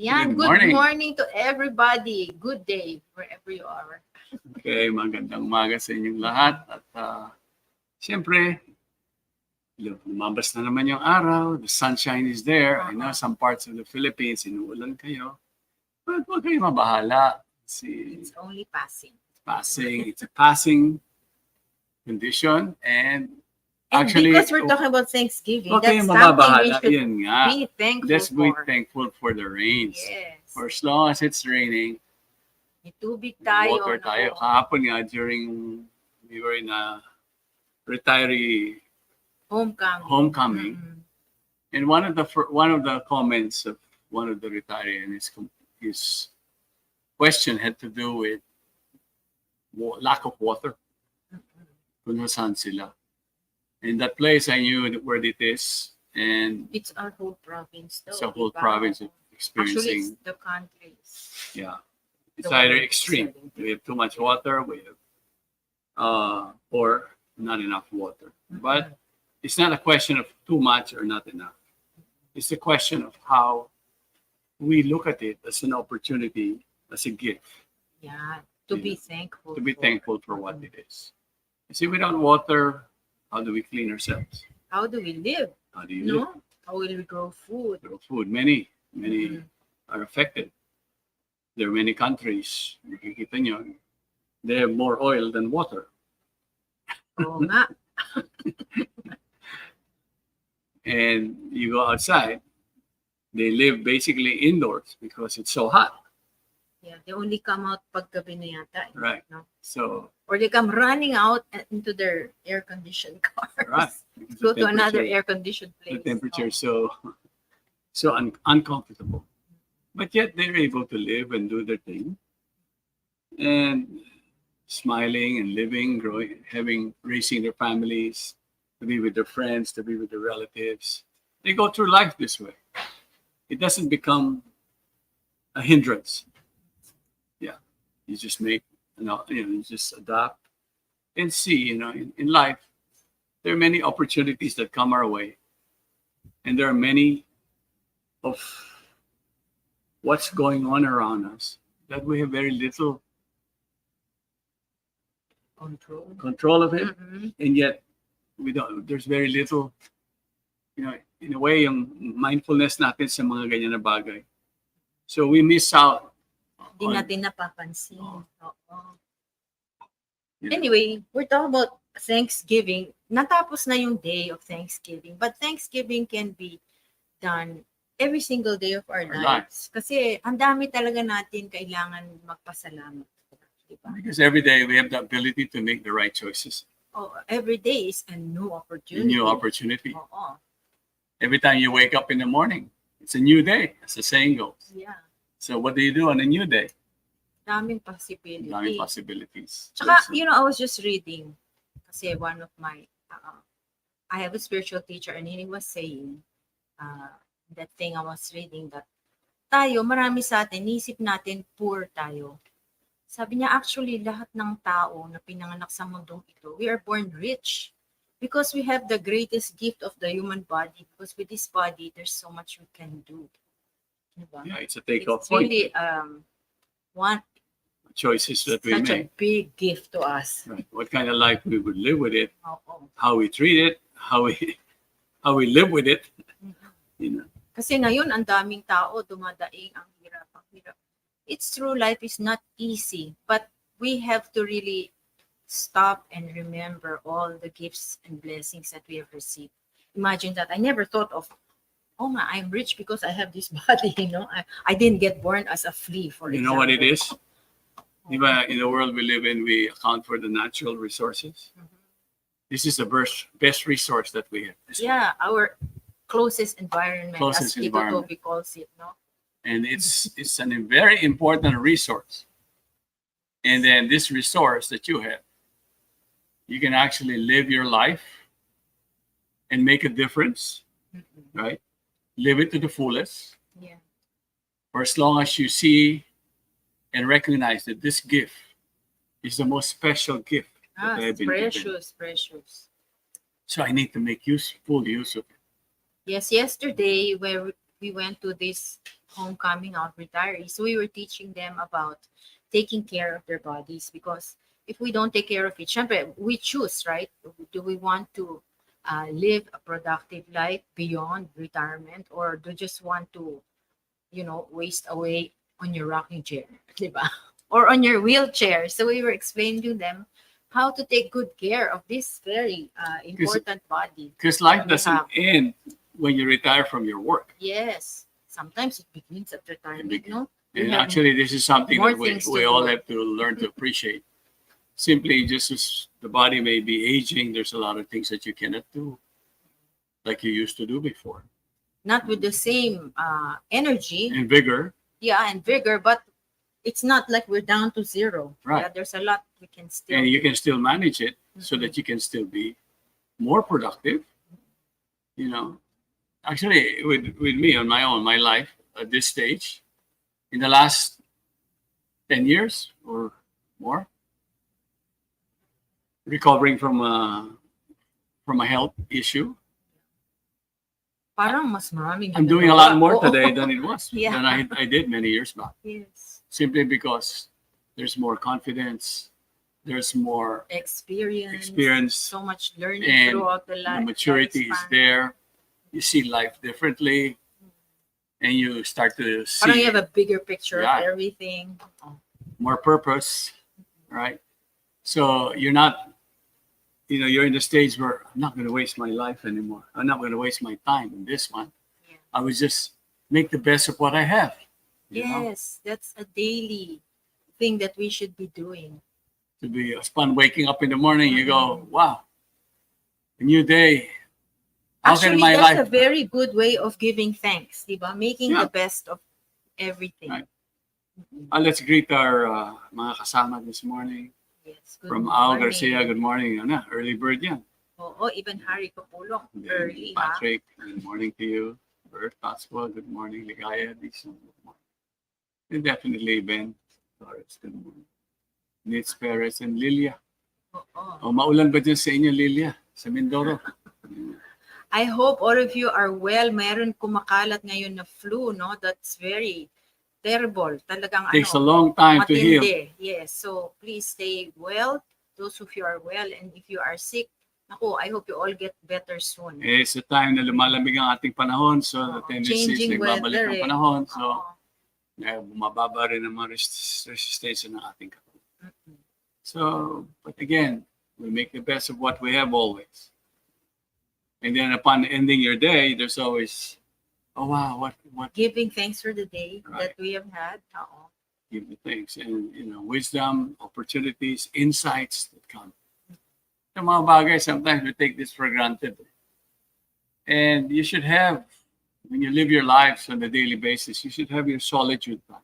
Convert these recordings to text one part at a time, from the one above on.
Yan, Good good morning. morning to everybody. Good day wherever you are. Okay, magandang umaga sa inyong lahat. At siyempre, lumabas na naman yung araw. The sunshine is there. I know some parts of the Philippines, inuulan kayo. But huwag kayo mabahala. It's only passing. It's a passing condition. And actually, because we're talking about Thanksgiving, huwag kayong that's something we mababahala. should Yun nga. be thankful Let's be for. thankful for the rains. Yes. For as long as it's raining, May tubig tayo. water tayo. Kahapon nga, during we were in a retiree homecoming. Mm-hmm. And one of the comments of one of the retirees, and his question had to do with lack of water. Kung nasaan sila. In that place, I knew where it is, and it's our whole province, though. it's a whole diba? province Actually, experiencing. it's the countries. Yeah, it's The either world extreme. is We have too much water, we have, or not enough water. But it's not a question of too much or not enough. It's a question of how we look at it as an opportunity, as a gift. Yeah, to be thankful. To be thankful for what it is. You see, without water, how do we clean ourselves? How do we live? How do you live? How will we grow food? Grow food. Many are affected. There are many countries, nakikita nyo, they have more oil than water. Oo nga. And you go outside, they live basically indoors because it's so hot. Yeah, they only come out paggabi na yata. Right. No? So, or they come running out into their air-conditioned cars. right. Go to another air-conditioned place. The temperature is so uncomfortable. But yet they're able to live and do their thing. And smiling and living, growing, raising their families, to be with their friends, to be with their relatives. They go through life this way. It doesn't become a hindrance. Yeah, you just you just adapt and see. In life, there are many opportunities that come our way, and there are many of what's going on around us that we have very little control of it, and yet we don't. There's very little, in a way, yung mindfulness natin sa mga ganyan na bagay. So we miss out. Hindi natin napapansin. Anyway, we're talking about Thanksgiving. Natapos na yung day of Thanksgiving, but Thanksgiving can be done every single day of our lives. Kasi ang dami talaga natin kailangan magpasalamat. Diba? Because every day we have the ability to make the right choices. Every day is a new opportunity. A new opportunity. Every time you wake up in the morning, it's a new day, as the saying goes. Yeah. So what do you do on a new day? Daming possibilities. Tsaka, I was just reading kasi one of my, I have a spiritual teacher and he was saying, that thing I was reading that marami sa atin, isip natin poor tayo. Sabi niya, actually, lahat ng tao na pinanganak sa mundong ito, we are born rich because we have the greatest gift of the human body because with this body, there's so much we can do. Diba? Yeah, it's a take-off point. It's really one choices that we make. Such a big gift to us. Right. What kind of life we would live with it, how we treat it, how we live with it. Kasi ngayon, ang daming tao, dumadaing, ang hirap. It's true, life is not easy, but we have to really stop and remember all the gifts and blessings that we have received. Imagine that. I never thought of, I'm rich because I have this body, I didn't get born as a flea, for example. You know what it is? In the world we live in, we account for the natural resources. This is the best resource that we have. Yeah, our closest environment, as Tito Toby calls it, no? And it's a very important resource. And then this resource that you have, you can actually live your life and make a difference, right? Live it to the fullest. Yeah. For as long as you see and recognize that this gift is the most special gift that I have been given. Precious. So I need to make full use of it. Yes, yesterday where we went to this homecoming out retirees, we were teaching them about taking care of their bodies, because if we don't take care of it, syempre, we choose, right? Do we want to live a productive life beyond retirement, or do just want to, waste away on your rocking chair, di ba? Or on your wheelchair. So we were explaining to them how to take good care of this very important body. Because life We doesn't have. end when you retire from your work. Yes, sometimes it begins at retirement, no? We And have actually, this is something more that we, things to we all do. have to learn to appreciate. Simply, just as the body may be aging, there's a lot of things that you cannot do like you used to do before. Not with the same energy, And vigor, yeah, and vigor, but it's not like we're down to zero. Right. Yeah, there's a lot we can still and you do. can still manage it so that you can still be more productive. You know, actually, with me on my life at this stage, in the last 10 years or more, recovering from a health issue, Parang mas maraming I'm doing a lot ginagawa. more Oo. today than it was Yeah. than I did many years back. Yes. Simply because there's more confidence, there's more experience, So much learning and throughout the the life. maturity is lifespan. there. You see life differently, and you start to Parang you see have a bigger picture Yeah. of everything. more purpose, right? So you're not, you're in the stage where I'm not going to waste my life anymore. I'm not going to waste my time in this one. Yeah. I would just make the best of what I have. you know? Yes, that's a daily thing that we should be doing. To be upon waking up in the morning, you go, wow, a new day. How can Actually, my that's a life? very good way of giving thanks, diba? Making Yeah. the best of everything. Right. Let's greet our mga kasama this morning. Yes. Good From Al morning. Garcia, good morning. Ano, early bird yan. Oo, even Harry Papulong. And then Early, ha? Patrick, good morning to you. Bert Pasqua, good morning. Ligaya, Dixon, good morning. And definitely Ben Torres, good morning. Nitz Perez and Lilia. Oo. Maulan ba dyan sa inyo, Lilia? Sa Mindoro? I hope all of you are well. Meron kumakalat ngayon na flu, no? That's very terrible. Talagang Takes a long time to heal. matindi. Yes. So please stay well. Those of you are well, and if you are sick, naku, I hope you all get better soon. Sa time na lumalamig ang ating panahon, so the Oo. tendency is Changing nagbabalik weather, ang eh. panahon. So, Oo. bumababa rin ang mga resistensya ng ating katawan. Mm-mm. So, but again, we make the best of what we have always. And then upon ending your day, there's always, oh wow, what Giving thanks for the day Right. that we have had. Oo. give you thanks and wisdom, opportunities, insights that come. Yung mga bagay, sometimes we take this for granted. And you should have, when you live your lives on a daily basis, you should have your solitude time.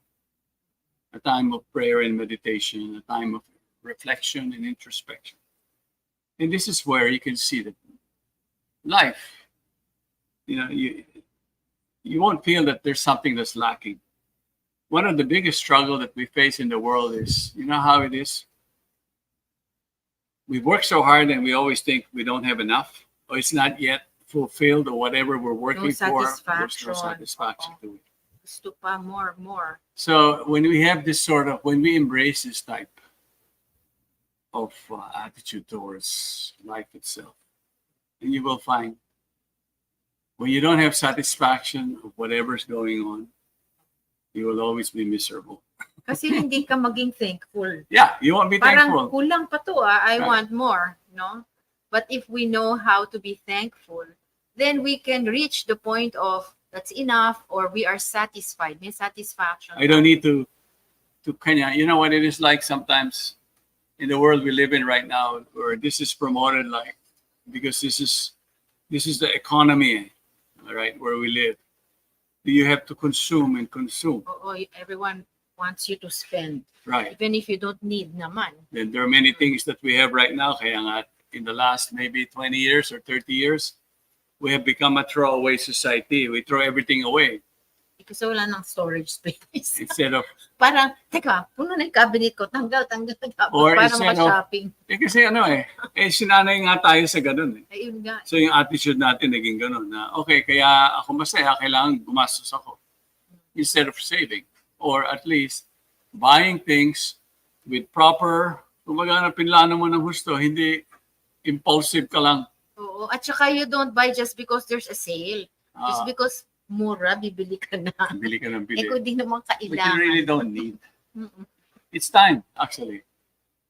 A time of prayer and meditation, a time of reflection and introspection. And this is where you can see that life, you won't feel that there's something that's lacking. One of the biggest struggle that we face in the world is, you know how it is? We work so hard and we always think we don't have enough, or it's not yet fulfilled, or whatever we're working for. There's no satisfaction. satisfaction to it. Gusto pa more. So when we have this when we embrace this type of attitude towards life itself, and you will find when you don't have satisfaction of whatever's going on, you will always be miserable. Kasi hindi ka maging thankful. Yeah, you won't be Parang thankful. kulang pa to, I Right. want more, no? But if we know how to be thankful, then we can reach the point of that's enough, or we are satisfied. May satisfaction. I don't need to kanya. You know what it is like sometimes in the world we live in right now, where this is promoted like because this is the economy, all right, where we live. You have to consume and consume, Oo, everyone wants you to spend, right? even if you don't need naman. Then there are many things that we have right now. Kaya nga, in the last maybe 20 years or 30 years, we have become a throwaway society. We throw everything away Kasi wala ng storage space. instead of Parang, teka, puno na yung cabinet ko, tanggal. Or Para instead of- maka-shopping. kasi sinanay nga tayo sa ganun eh. Ayun nga. So yung attitude natin naging ganun na okay, kaya ako masaya, kailangan gumastos ako. instead of saving, or at least buying things with proper, kumbaga na pinlano mo ng husto, hindi impulsive ka lang. Oo. At saka you don't buy just because there's a sale. Just Ah, because mura, bibili ka na. bili ka ng Eh bili. kung di naman But you kailangan. really don't need. Mm-mm. It's time, actually.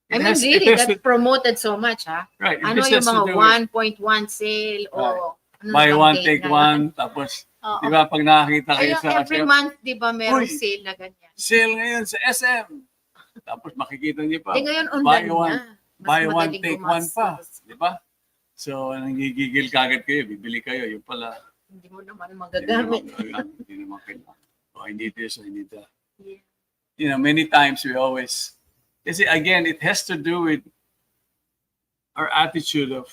I It mean, has- it really, has that's to- promoted so much, ha? right. Ano This yung has to mga do with 1.1 sale o ano buy bang one, date take na yun? one, tapos, Oo. di ba, pag nakakita Ay, kayo yung sa every kasi, month, di ba, merong Uy! sale na ganyan. sale ngayon sa SM. Tapos makikita niyo pa, Di ngayon buy online one, na. Mas buy one, madaling take one pa. gumastos. Di ba? So, nanggigigil kagad kayo, bibili kayo. Yung pala, Hindi mo naman hindi magagamit. naman, hindi naman kailangan. Oh, I need this, I need that. Yeah. You know, many times we always, kasi again, it has to do with our attitude of,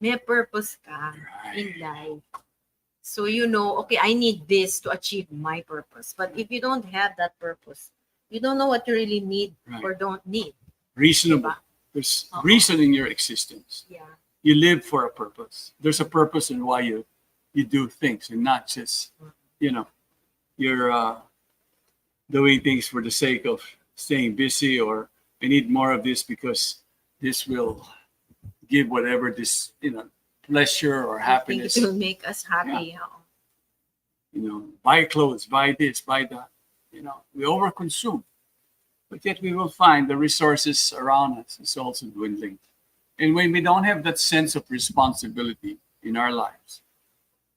May purpose ka in right, life. So you know, okay, I need this to achieve my purpose. But if you don't have that purpose, you don't know what you really need Right. or don't need. reasonable. Diba? There's Oo. reason in your existence. Yeah. You live for a purpose. There's a purpose in why you do things, and not just, you know, you're doing things for the sake of staying busy, or I need more of this because this will give whatever this, you know, pleasure or I think happiness. it will make us happy. Oo. You know, buy clothes, buy this, buy that. You know, we overconsume, but yet we will find the resources around us is also dwindling. And when we don't have that sense of responsibility in our lives,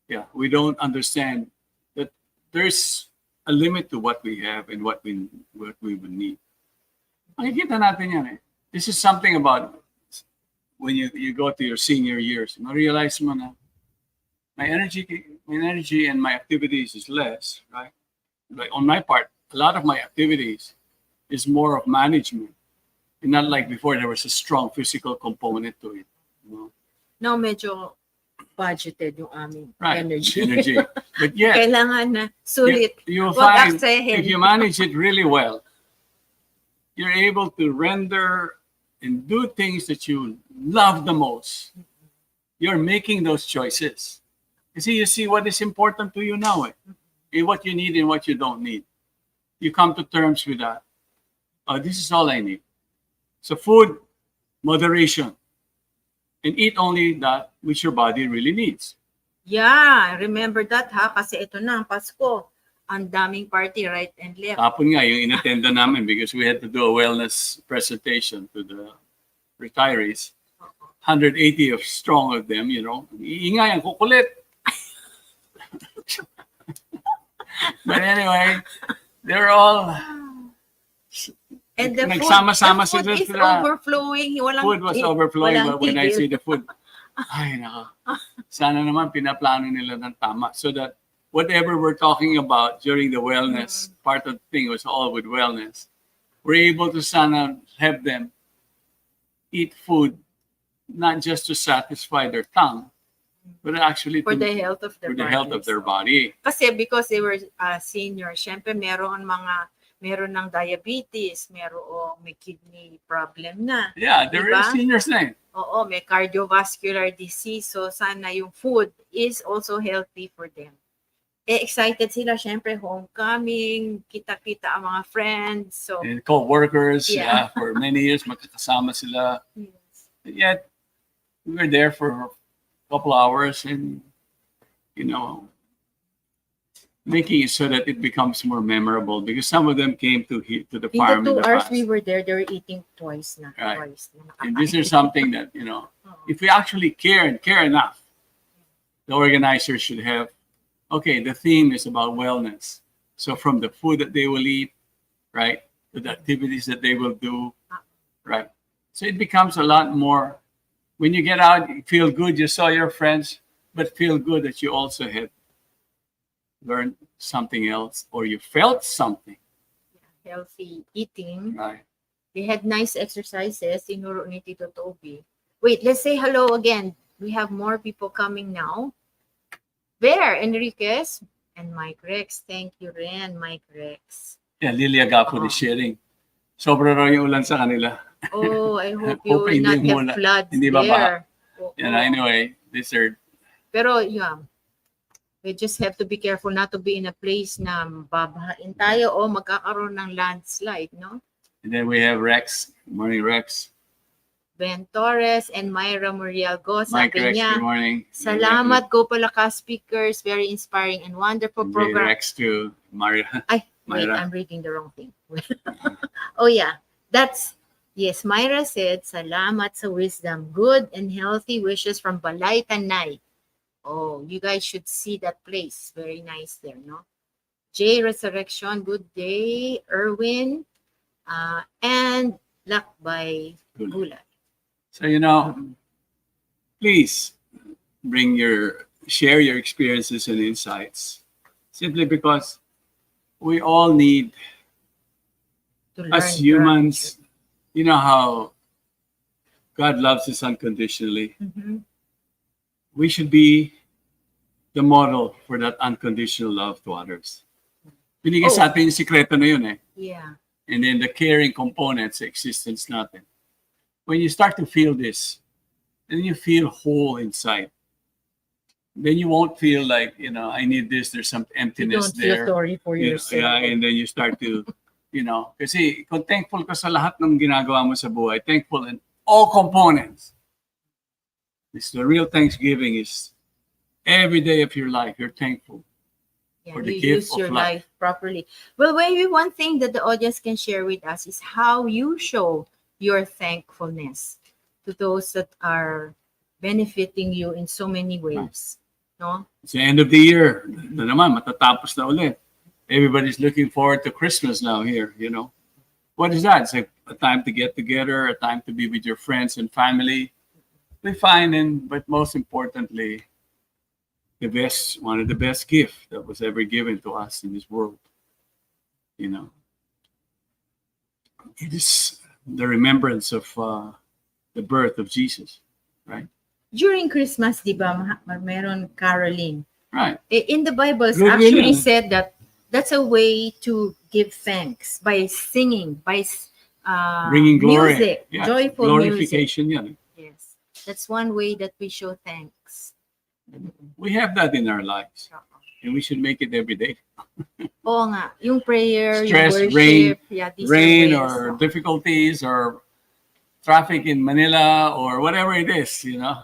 yeah, we don't understand that there's a limit to what we have and what we would need. Makikita natin yan eh. This is something about when you go to your senior years, ma-realize mo na my energy and my activities is less, right? Like on my part, a lot of my activities is more of management. And not like before, there was a strong physical component to it. You know? Now, medyo budgeted yung aming Right. energy. But yet, Kailangan na sulit. you'll Wag find aksayahin. if you manage it really well, you're able to render and do things that you love the most. You're making those choices. You see what is important to you now, and what you need and what you don't need. You come to terms with that. This is all I need. So food, moderation, and eat only that which your body really needs. Yeah, remember that ha, kasi ito na ang Pasko. Ang daming party right and left. Tapon nga yung inattenda namin because we had to do a wellness presentation to the retirees. 180 of strong of them, you know. Iingay, ang kukulit. But anyway, they're all And the food, nagsama-sama the food sila is sila. overflowing. Walang, Food was overflowing, walang but when I tigil. see the food, ay naka. Sana naman pinaplano nila ng tama so that whatever we're talking about during the wellness part of the thing was all with wellness. We're able to sana have them eat food not just to satisfy their tongue, but actually For to, the health of their for the health of their body. Kasi because they were senior, syempre meron ng diabetes, meron may kidney problem na. Yeah, they're Diba? seniors na eh. Oo, may cardiovascular disease. So sana yung food is also healthy for them. Excited sila, syempre homecoming, kita-kita ang mga friends. So And co-workers, Yeah. for many years, magkakasama sila. yes. But yet, we were there for a couple hours and, you know, making it so that it becomes more memorable because some of them came to the In farm the 2 in the hours past. we were there, they were eating twice na. Right. Twice na And this is nakakain. something that, you know, Oo. if we actually care and care enough, the organizers should have, okay, the theme is about wellness. So from the food that they will eat, right, to the activities that they will do, right. So it becomes a lot more, when you get out, you feel good, you saw your friends, but feel good that you also had learned something else or you felt something, Healthy eating. right. They had nice exercises. Tinuro ni Tito Toby. Wait, let's say hello again. We have more people coming now. Bear Enriquez and Mike Rex. Thank you rin, Mike Rex. Yeah, Lilia Gapo Oo. is sharing. Sobra raw yung ulan sa kanila. Oh, I hope you will Hoping not hindi get muna- floods hindi ba there. Oo. And anyway, these are Pero yeah, We just have to be careful not to be in a place na babahain tayo o magkakaroon ng landslide, no? And then we have Rex. Good morning, Rex. Ben Torres and Myra Murialgo, Mike sabi Rex, niya, good morning. salamat go pala ka speakers, very inspiring and wonderful And program. Rex too. Maria. Ay, wait, Myra. I'm reading the wrong thing. Oh yeah, yes, Myra said, salamat sa wisdom, good and healthy wishes from Balay Tanay. Oh, you guys should see that place. Very nice there, no? J Resurrection, good day. Erwin, and Lakbay Gulay. So, please share your experiences and insights. Simply because we all need, To learn as humans, you know how God loves us unconditionally. Mhm. We should be the model for that unconditional love to others. Binigay sa atin yung sikreto na yun eh. Yeah. And then the caring component sa existence natin. When you start to feel this, then you feel whole inside. Then you won't feel like, I need this, there's some You emptiness don't feel there. sorry for yourself. Yeah, and then you start to, kasi kung thankful ka sa lahat ng ginagawa mo sa buhay, thankful in all components. The real Thanksgiving is every day of your life, you're thankful. Yeah, for the you gift use of your life. life properly. Well, maybe one thing that the audience can share with us is how you show your thankfulness to those that are benefiting you in so many ways. No? It's the end of the year. Na naman, matatapos na ulit. Everybody's looking forward to Christmas now here, What is that? It's like a time to get together, a time to be with your friends and family. We find, but most importantly, one of the best gifts that was ever given to us in this world. It is the remembrance of the birth of Jesus, right? During Christmas, di ba, meron caroling. Right. In the Bible, it's Good actually will. said that that's a way to give thanks by singing, by Bringing glory. music, Yeah. joyful Glorification, music. Yes, that's one way that we show thanks. We have that in our lives, and we should make it every day. Oo nga, yung prayer, Stress, yung worship, rain these are ways. or difficulties or traffic in Manila or whatever it is,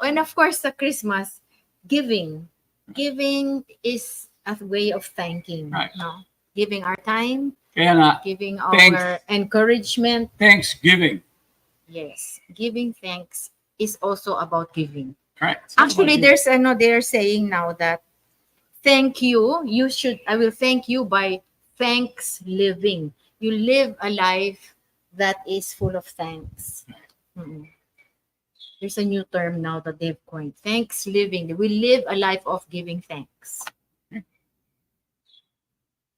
And of course, sa Christmas, giving. Giving is a way of thanking. Right. No? Giving our time, Kaya nga, giving Thanks. our encouragement. Thanksgiving. Yes, giving thanks is also about giving. Right. Actually, they're saying now that I will thank you by thanks living. You live a life that is full of thanks. Mm-mm. There's a new term now that they've coined. Thanks living. We live a life of giving thanks.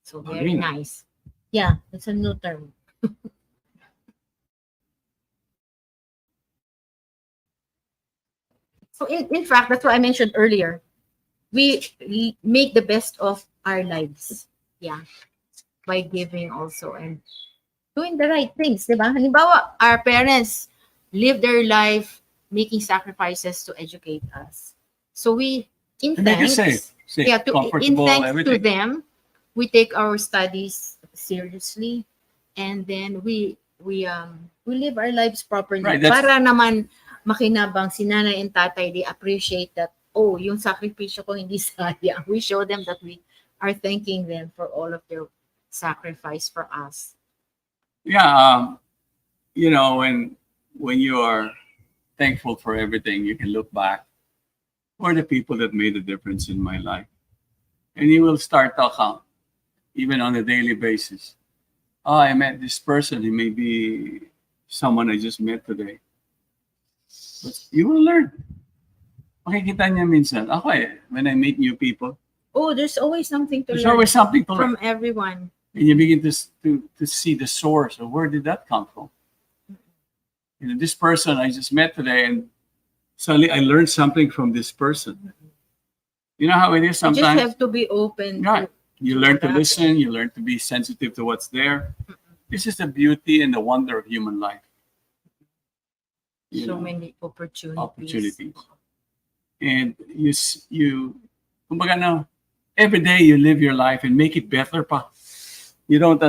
So very nice. Yeah, it's a new term. So in fact, that's what I mentioned earlier. We make the best of our lives. Yeah. By giving also and doing the right things, di ba? Halimbawa, our parents live their life making sacrifices to educate us. So we, in To make it thanks, safe, in comfortable, thanks everything. to them, we take our studies seriously, and then we live our lives properly. Right, that's- Para naman makinabang si nanay and tatay, they appreciate that, yung sakripisyo ko hindi sayang. We show them that we are thanking them for all of their sacrifice for us. Yeah, when you are thankful for everything, you can look back. Who are the people that made a difference in my life? And you will start to count, even on a daily basis. Oh, I met this person. He may be someone I just met today. But you will learn. Makikita niya minsan. Ako when I meet new people, There's always something to there's learn always something to from learn. everyone. And you begin to see the source of where did that come from. This person I just met today, and suddenly I learned something from this person. You know how it is You just sometimes? have to be open. Right. You learn to that. listen. You learn to be sensitive to what's there. This is the beauty and the wonder of human life. So many opportunities. Opportunities. And you kumbaga na, Every day you live your life and make it better pa. You don't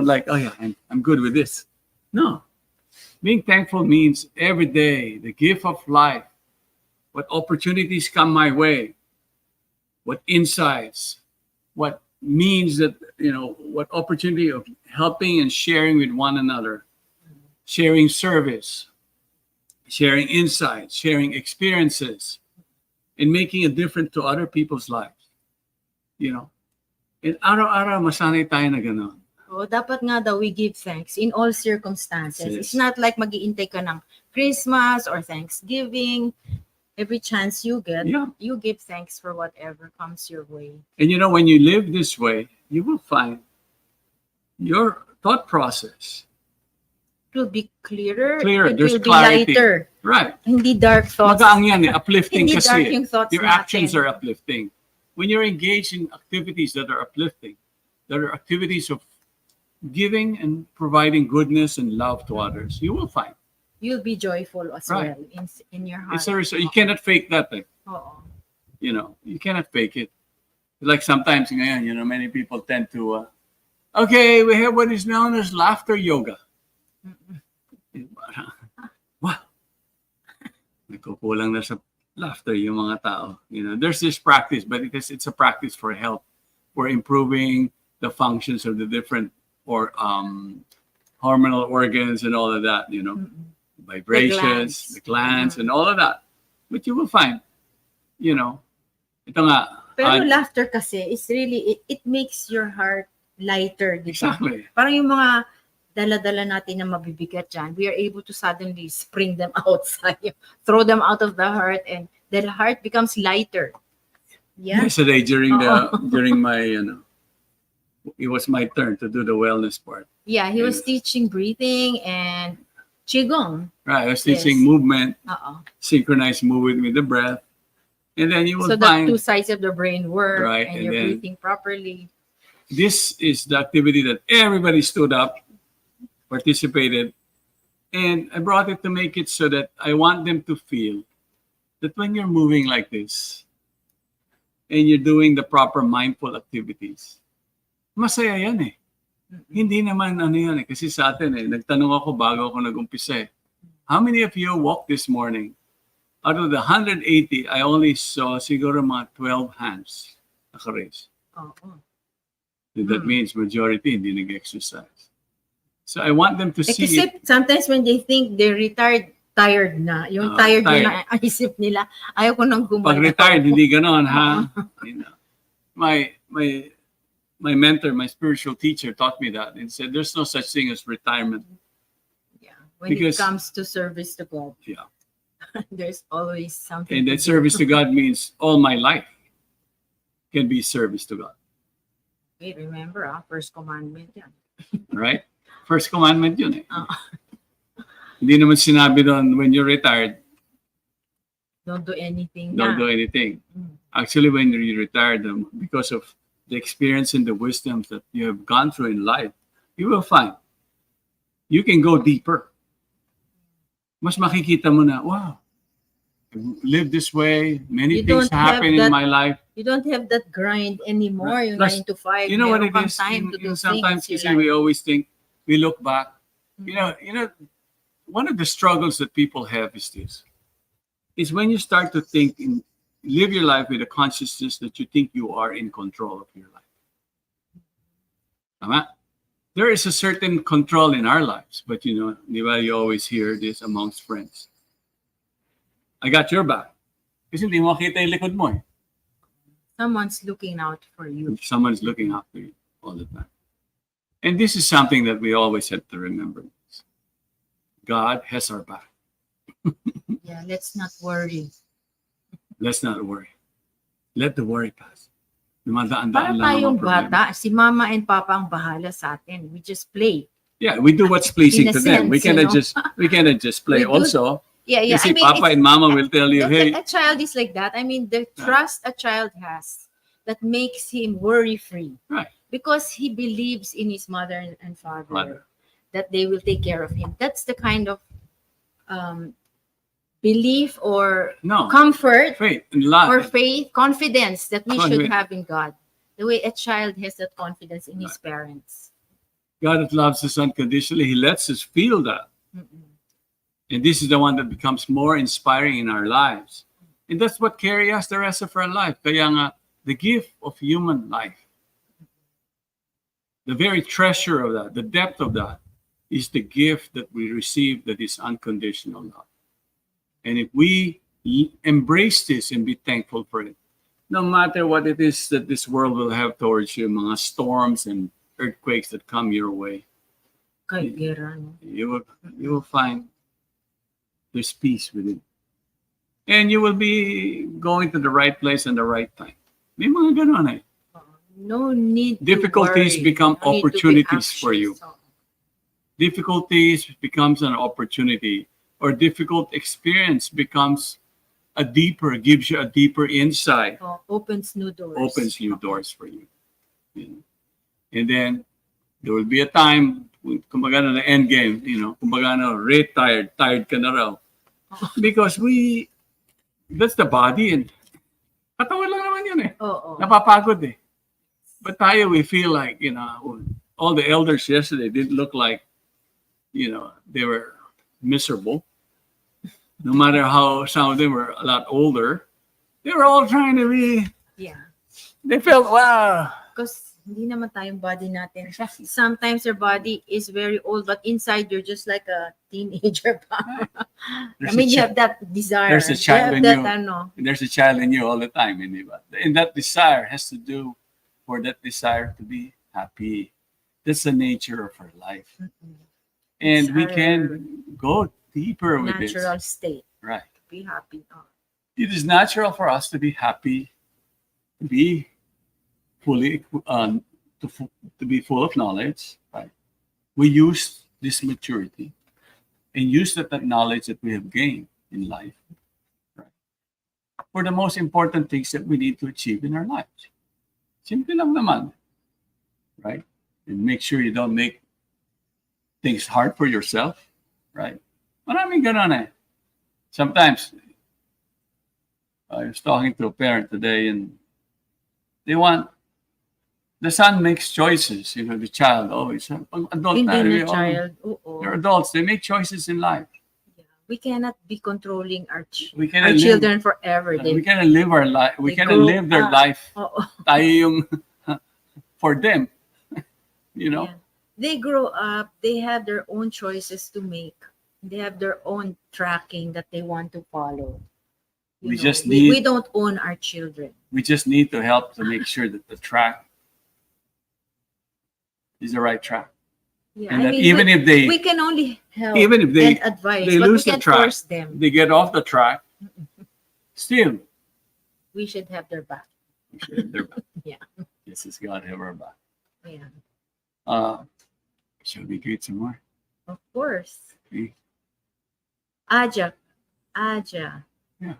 like, oh yeah, I'm good with this. No. Being thankful means every day the gift of life, what opportunities come my way, what insights, what means that, what opportunity of helping and sharing with one another, sharing service, sharing insights, sharing experiences, and making a difference to other people's lives. And araw-araw masanay tayo na gano'n. Oh, dapat nga daw we give thanks in all circumstances. Yes. It's not like mag-iintay ka ng Christmas or Thanksgiving. Every chance you get, Yeah. you give thanks for whatever comes your way. And when you live this way, you will find your thought process. It will be clearer. Clearer. It There's will be clarity. lighter. Right. Hindi dark thoughts. Magaang yan uplifting Hindi dark kasi. yung thoughts Your natin. actions are uplifting. When you're engaged in activities that are uplifting, that are activities of giving and providing goodness and love to others, you will find. You'll be joyful as Right. well in your heart. It's a result. You cannot fake that. Oo. You cannot fake it. Like sometimes ngayon, many people tend to, okay, we have what is known as laughter yoga. Wow. Nagkukulang na sa laughter yung mga tao. There's this practice, but it's a practice for health, for improving the functions of the different hormonal organs and all of that, vibrations, the glands, and all of that. But you will find, ito nga. Pero laughter kasi is really, it makes your heart lighter. Diba? Exactly. Parang yung mga dala-dala natin na mabibigat dyan, we are able to suddenly spring them outside, throw them out of the heart, and the heart becomes lighter. Yeah. Yesterday during my, it was my turn to do the wellness part. Yeah, he was teaching breathing and qigong. Right, I was teaching Yes. movement, Uh-oh. synchronized movement with the breath, and then you will So the find two sides of the brain work, Right, and and you're then- breathing properly. this is the activity that everybody stood up, participated, and I brought it to make it so that I want them to feel that when you're moving like this and you're doing the proper mindful activities, masaya yan eh. Hindi naman yan eh. Kasi sa atin nagtanong ako bago ako nag-umpisa eh. How many of you walked this morning? Out of the 180, I only saw siguro mga 12 hands naka-raise. Oo. That means majority hindi nag-exercise. So I want them to see Kasi sometimes when they think they're retired, tired na. Yung tired na ang isip nila, ayaw ko nang gumalaw. Pag retired, hindi ganon, ha? My mentor, my spiritual teacher taught me that and said there's no such thing as retirement. Yeah. When Because- it comes to service to God, Yeah. there's always something. And to that do. service to God means all my life can be service to God. Wait, remember, first commandment yan. Right? First commandment yun eh. Oo. Hindi naman sinabi doon when you're retired, Don't do anything. don't na. do anything. Mm. Actually, when you're retired, because of the experience and the wisdoms that you have gone through in life, you will find you can go deeper. Mas makikita mo na, wow, I live this way. Many You things don't have happen in that- my life. You don't have that grind anymore, yung Plus, 9 to 5. You know what it Meron kang is? time to do Sometimes things kasi you we like. always think, we look back. Mm. You know, one of the struggles that people have is this. Is when you start to think and live your life with a consciousness that you think you are in control of your life. Tama? There is a certain control in our lives, but di ba, you always hear this amongst friends. I got your back. Kasi hindi mo makita yung likod mo eh. Someone's looking out for you. Someone's looking after you all the time. And this is something that we always have to remember. God has our back. Yeah, let's not worry. Let's not worry. Let the worry pass. Para Dumadaan-daan lang ang tayong mga problema. bata, si mama and papa ang bahala sa atin. We just play. Yeah, we do what's pleasing In a to them. We sense, cannot just play We do- also. Yeah, yeah. Kasi I mean, Papa and Mama will tell you, hey, a child is like that. I mean, the trust a child has that makes him worry-free. Right. Because he believes in his mother and father Mother. that they will take care of him. That's the kind of belief or no, comfort faith and love. or faith, confidence that we should Confidence. have in God. The way a child has that confidence in his parents. God that loves us unconditionally, He lets us feel that. Mm-mm. And this is the one that becomes more inspiring in our lives. And that's what carries us the rest of our life. Kaya nga, the gift of human life, the very treasure of that, the depth of that, is the gift that we receive that is unconditional love. And if we embrace this and be thankful for it, no matter what it is that this world will have towards you, mga storms and earthquakes that come your way, Kahit gera, no? you will find there's peace within. And you will be going to the right place and the right time. May mga ganun eh. No need Difficulties to worry. become No need to be opportunities for you. anxious. Difficulties becomes an opportunity, or difficult experience becomes gives you a deeper insight, Opens new doors. opens new doors for you. You know? And then there will be a time, kumbaga na end game, kumbaga na tired ka na raw. Because that's the body, and katawan lang naman yun eh. Oo. Napapagod eh. But tayo, we feel like, all the elders yesterday didn't look like, they were miserable. No matter how some of them were a lot older, they were all trying to be, Yeah. they felt, wow. Because hindi naman tayong body natin. Sometimes your body is very old, but inside you're just like a teenager pa. I mean, you have that desire. There's a child in you. Have you. that, ano. There's a child in you all the time. And that desire has to do for that desire to be happy. That's the nature of our life. Mm-mm. And It's we our can go deeper with this. natural state. Right. Be happy. Oh. It is natural for us to be happy, to be fully, to be full of knowledge. Right. We use this maturity and use that knowledge that we have gained in life, right, for the most important things that we need to achieve in our lives. Simple lang naman, right? And make sure you don't make things hard for yourself, right? Maraming ganon eh. Sometimes, I was talking to a parent today, and the son makes choices, the child always. Pag adult Hindi tayo, na child. Oo. they're adults, they make choices in life. Yeah. We cannot be controlling We our cannot live, children forever. we cannot live our life, we they cannot grow live their up. life. Oo. Tayo yung for them, Yeah. They grow up, they have their own choices to make. They have their own tracking that they want to follow. We know, just we need don't own our children. we just need to help to make sure that the track is the right track. Yeah, And I that mean, even if they we can only help even if they and advise, they but lose we the can't track, force them. they get off the track, still We should have their back. we should have their back. Yeah. Yes, it's God have our back. Yeah, Shall we greet some more? of course. Okay. Aja. Yeah.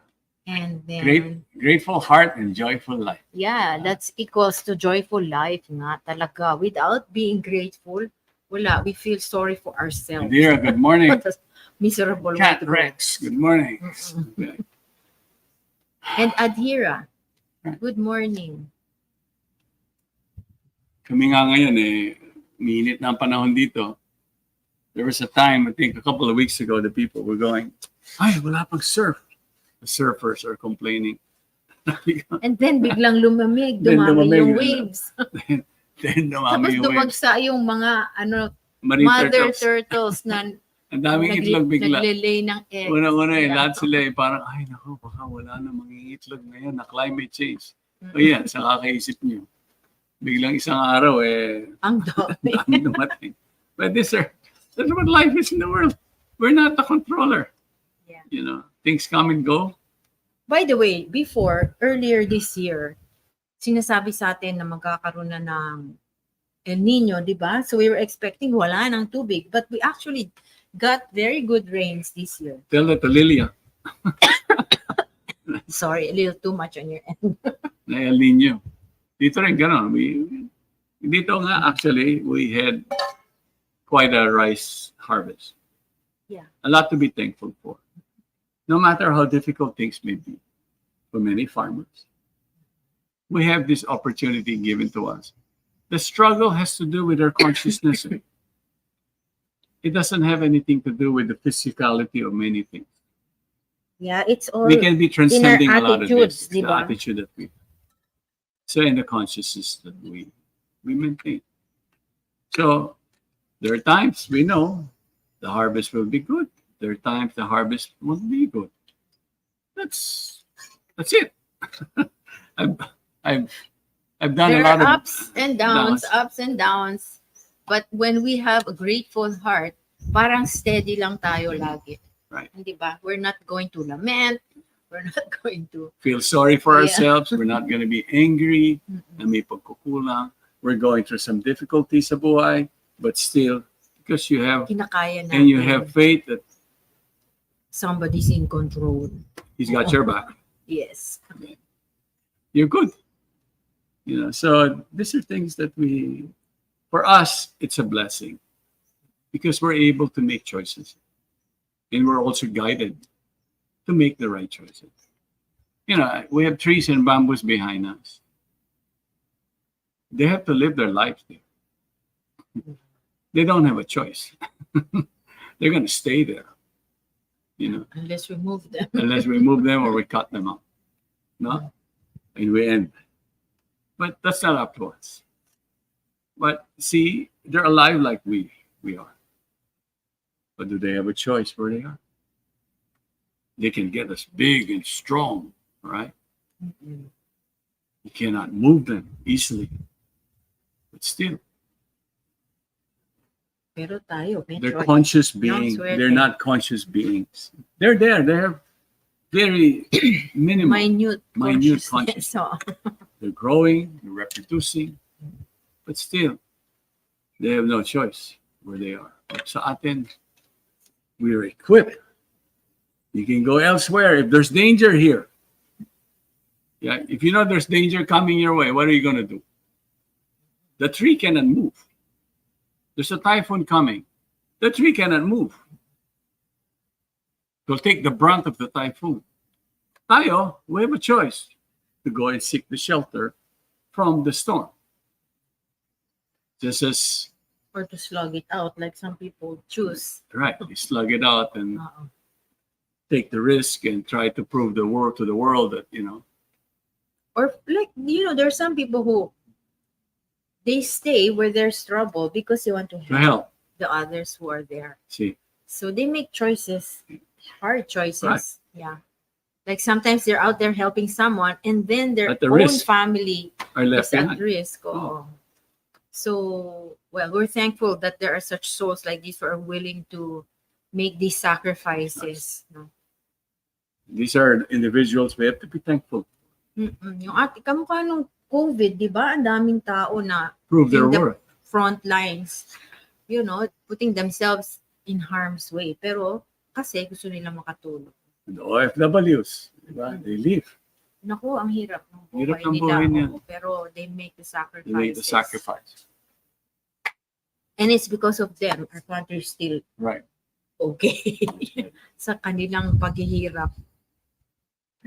And then, Grateful heart and joyful life. yeah, that's equals to joyful life nga talaga. Without being grateful, wala, we feel sorry for ourselves. Dear, good morning. What a miserable way Cat to go. Rex, good morning. Mm-mm. Okay. And Adhira, Right. good morning. Kami nga ngayon minit na ang panahon dito. There was a time, I think a couple of weeks ago, the people were going, ay, wala pag surf. The surfers are complaining. And then biglang lumamig, Then dumami lumamig, yung ano. waves. Then Tapos dumami yung waves. dumagsa yung mga Marine mother turtles. turtles na Ang daming itlog bigla. naglilay ng eggs. Una-una Yeah. lahat sila parang, ay naku, baka wala na mangingitlog na yan na climate change. O yan, sa kakaisip niyo. Biglang isang araw, Ang dami. dami dumating. But that's what life is in the world. We're not the controller. Yeah. Things come and go. By the way, earlier this year, sinasabi sa atin na magkakaroon na ng El Nino, di ba? So we were expecting wala ng tubig, but we actually got very good rains this year. Tell that to Lilia. Sorry, a little too much on your end. Na El Nino. Dito rin gano'n. Dito nga, actually, we had quite a rice harvest. Yeah. A lot to be thankful for. No matter how difficult things may be for many farmers. we have this opportunity given to us. The struggle has to do with our consciousness. It doesn't have anything to do with the physicality of many things. Yeah, it's all We can be transcending a lot of attitudes, this. di The ba? attitude that we so in the consciousness that we maintain. So there are times we know the harvest will be good. There are times the harvest won't be good. That's it. I've I've I've done a There lot are of ups downs. and downs. But when we have a grateful heart, parang steady lang tayo lagi. Right. Di ba? We're not going to lament. We're not going to... Feel sorry for Yeah. ourselves. We're not going to be angry. Mm-mm. Na may pagkukulang. We're going through some difficulties sa buhay, but still, because you have Kinakaya natin. and you have faith that Somebody's in control. He's got your back. Yes. You're good. So these are things that for us, it's a blessing because we're able to make choices, and we're also guided to make the right choices. We have trees and bamboos behind us. They have to live their lives there. They don't have a choice. They're going to stay there, Unless we move them. unless we move them or we cut them out. No? And we end. But that's not up to us. But see, they're alive like we are. But do they have a choice where they are? They can get us big and strong, right? Mm-mm. You cannot move them easily. But still, Pero tayo, may they're choice. conscious Yung beings. swerte. They're not conscious beings. They're there. They have very minimal, Minute minute consciousness. So, They're growing, they're reproducing, but still, they have no choice where they are. But sa atin, we're equipped. You can go elsewhere if there's danger here. Yeah, if you know there's danger coming your way, what are you going to do? The tree cannot move. There's a typhoon coming. The tree cannot move. It'll take the brunt of the typhoon. Tayo, we have a choice to go and seek the shelter from the storm. Just as, or to slug it out like some people choose. right, you slug it out and Uh-oh. take the risk and try to prove to the world that, Or like, there's some people who they stay where there's trouble because they want to to help help. the others who are there. See, So they make choices, hard choices. Right. Yeah. Like sometimes they're out there helping someone and then their At the own risk. family are left is at behind. risk. Oh. Oo. So, well, we're thankful that there are such souls like this who are willing to make these sacrifices. No? These are individuals we have to be thankful. Yung kamukha nung COVID, di ba? Ang daming tao na Prove their In the- worth. front lines, putting themselves in harm's way. Pero kasi gusto nila makatulong. The OFWs, diba? They leave. Naku, ang hirap ng buhay Hirap ng nila. buhay niya. Oo, pero they make the sacrifices. They make the sacrifice. And it's because of them, our country is still Right. okay. Sa kanilang paghihirap.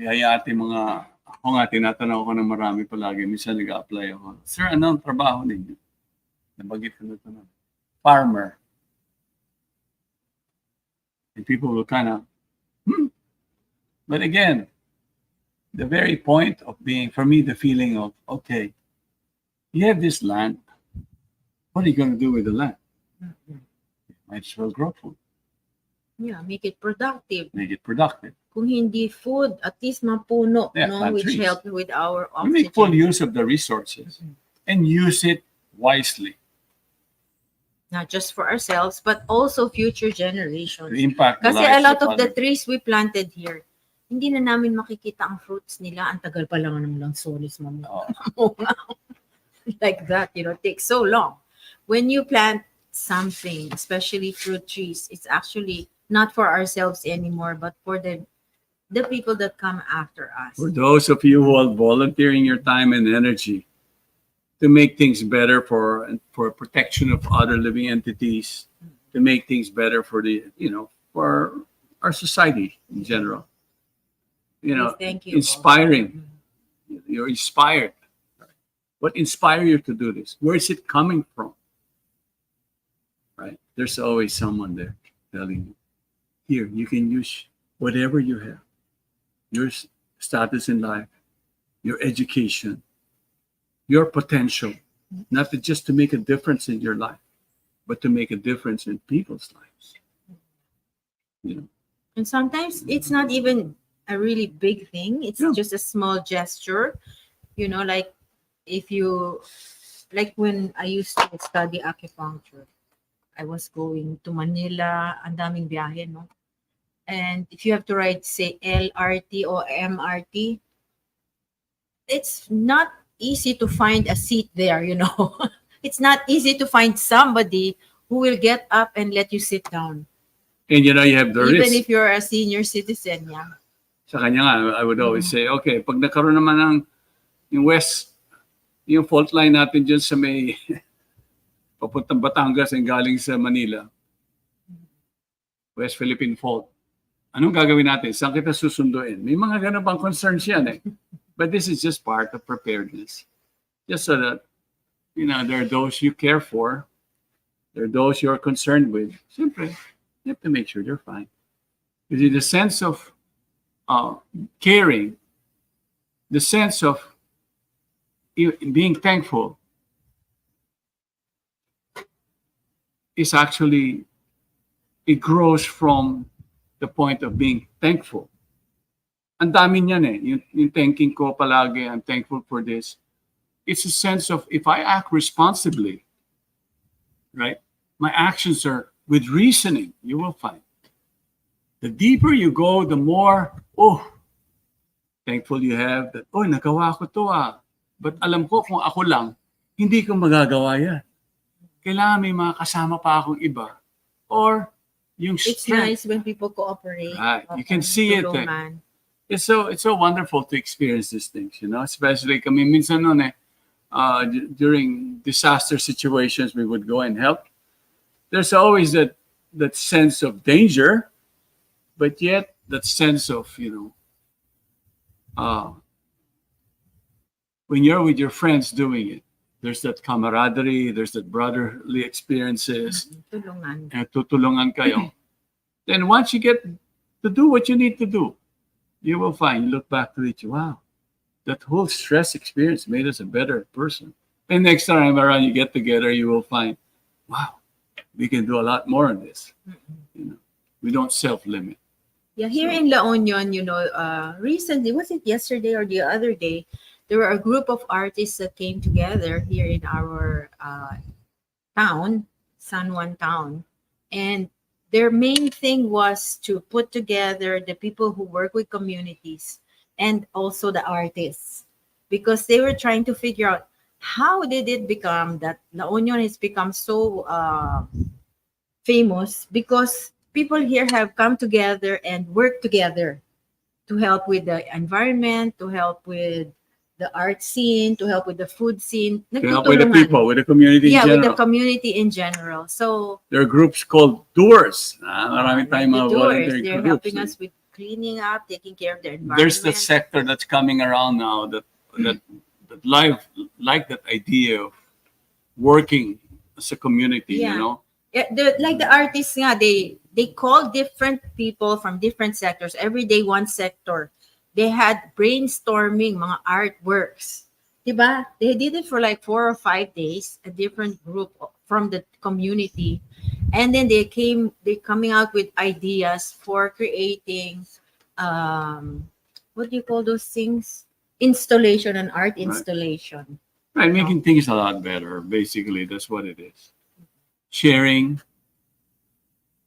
Kaya ako nga, tinatanong ko ng marami palagi. Minsan nag-apply ako. Sir, ano ang trabaho ninyo? Nabagit ko na ito na. Farmer. And people will kind of, But again, the very point of being, for me, the feeling of, okay, you have this land. What are you going to do with the land? Might as well grow food. Yeah, make it productive. Make it productive. Kung hindi food, at least mapuno, Yeah, plant which trees. help with our You make full oxygen. use of the resources and use it wisely Not just for ourselves, but also future to generations. impact the Kasi lives a lot of the others. trees we planted here, hindi na namin makikita ang fruits nila. Ang tagal pa lang ng lansones, mama. Oh, Like that, it takes so long. When you plant something, especially fruit trees, it's actually not for ourselves anymore, but for the people that come after us. for those of you who are volunteering your time and energy to make things better for protection of other living entities, to make things better for for our society in general. We thank you. inspiring. You're inspired What inspired you to do this? Where is it coming from? Right? There's always someone there telling you, here, you can use whatever you have, your status in life, your education, your potential, not just to make a difference in your life, but to make a difference in people's lives. You know, And sometimes it's not even a really big thing. It's Yeah. just a small gesture. Like if you, like when I used to study acupuncture, I was going to Manila, ang daming biyahe, no? And if you have to ride, say, LRT or MRT, it's not easy to find a seat there. It's not easy to find somebody who will get up and let you sit down. and you have the Even risk. if you're a senior citizen, yeah. Sa kanya nga, I would always say, okay, pag nagkaroon naman ng yung yung fault line natin dyan sa may papuntang Batangas and galing sa Manila, West Philippine Fault, anong gagawin natin? Saan kita susunduin? May mga ganun pang concerns yan eh. But this is just part of preparedness. Just so that, there are those you care for, there are those you're concerned with. Simply, you have to make sure they're fine. Because the sense of caring, the sense of being thankful is actually, it grows from the point of being thankful. Ang dami niyan eh. Yung thanking ko palagi, I'm thankful for this. It's a sense of, if I act responsibly, right, my actions are with reasoning, you will find. The deeper you go, the more, thankful you have that, nagawa ko to ah. But alam ko kung ako lang, hindi ko magagawa yan. Kailangan may mga kasama pa akong iba. Or yung It's strength. nice when people cooperate. Right. You can see it. Tulungan. It's so wonderful to experience these things, especially kami minsan noon during disaster situations, we would go and help. There's always that sense of danger, but yet that sense of, when you're with your friends doing it, there's that camaraderie, there's that brotherly experiences, Tulungan. and tutulungan kayo. Then once you get to do what you need to do, you will find, you look back to it, wow, that whole stress experience made us a better person. And next time around you get together, you will find, wow, we can do a lot more on this. We don't self-limit. Yeah, here in La Union, recently, was it yesterday or the other day, there were a group of artists that came together here in our town, San Juan town. And their main thing was to put together the people who work with communities and also the artists, because they were trying to figure out how did it become that La Union has become so famous, because people here have come together and worked together to help with the environment, to help with the art scene, to help with the food scene. To help with the Nagtutulungan. people, with the community Yeah, in with the general. community in general. So There are groups called doers. Marami tayong the mga doers, volunteer they're groups. helping us with cleaning up, taking care of the environment. There's the sector that's coming around now that like that idea of working as a community, Yeah. Yeah, like the artists nga, they call different people from different sectors. Every day, one sector. They had brainstorming mga artworks. Diba? They did it for like 4 or 5 days, a different group from the community. And then they're coming out with ideas for creating, what do you call those things? Installation, and art installation. Right, making things a lot better. Basically, that's what it is. Sharing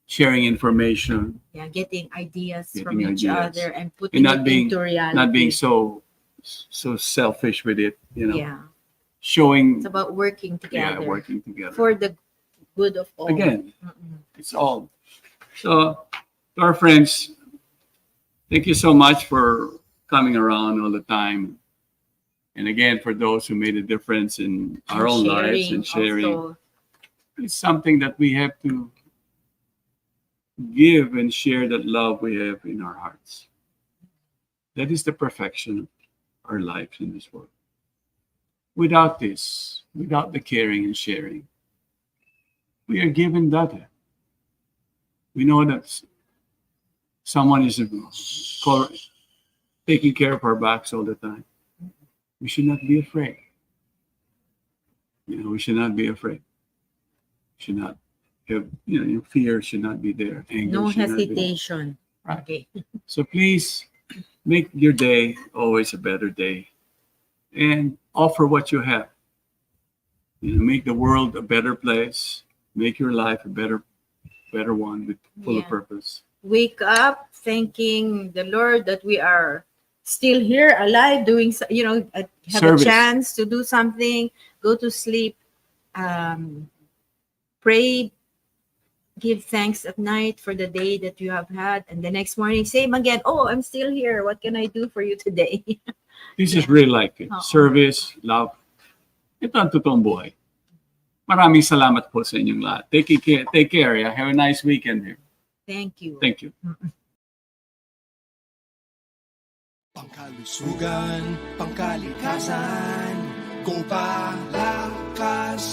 information, Yeah, getting ideas Getting from each ideas. other and putting and it into reality. not being so selfish with it. Yeah, Showing, it's about working together working together. for the good of all. Again, it's all. So, to our friends, thank you so much for coming around all the time. And again, for those who made a difference in our own lives and sharing, also. it's something that we have to give and share, that love we have in our hearts. That is the perfection of our lives in this world. without this, without the caring and sharing, we are given that. We know that someone is taking care of our backs all the time. We should not be afraid. We should not be afraid. Should not have, fear should not be there. Anger No should not be there. hesitation. Right. Okay. So please make your day always a better day, and offer what you have. Make the world a better place. Make your life a better one, full of Yeah. purpose. Wake up thanking the Lord that we are still here, alive, doing, have Service. a chance to do something, go to sleep, pray, give thanks at night for the day that you have had, and the next morning, same again, oh, I'm still here. What can I do for you today? This is real life. Oo. Service, love. Ito ang totoong buhay. Maraming salamat po sa inyong lahat. Take care. Yeah? Have a nice weekend here. Thank you. Thank you. Pangkalusugan, pangkalikasan, go Palakas!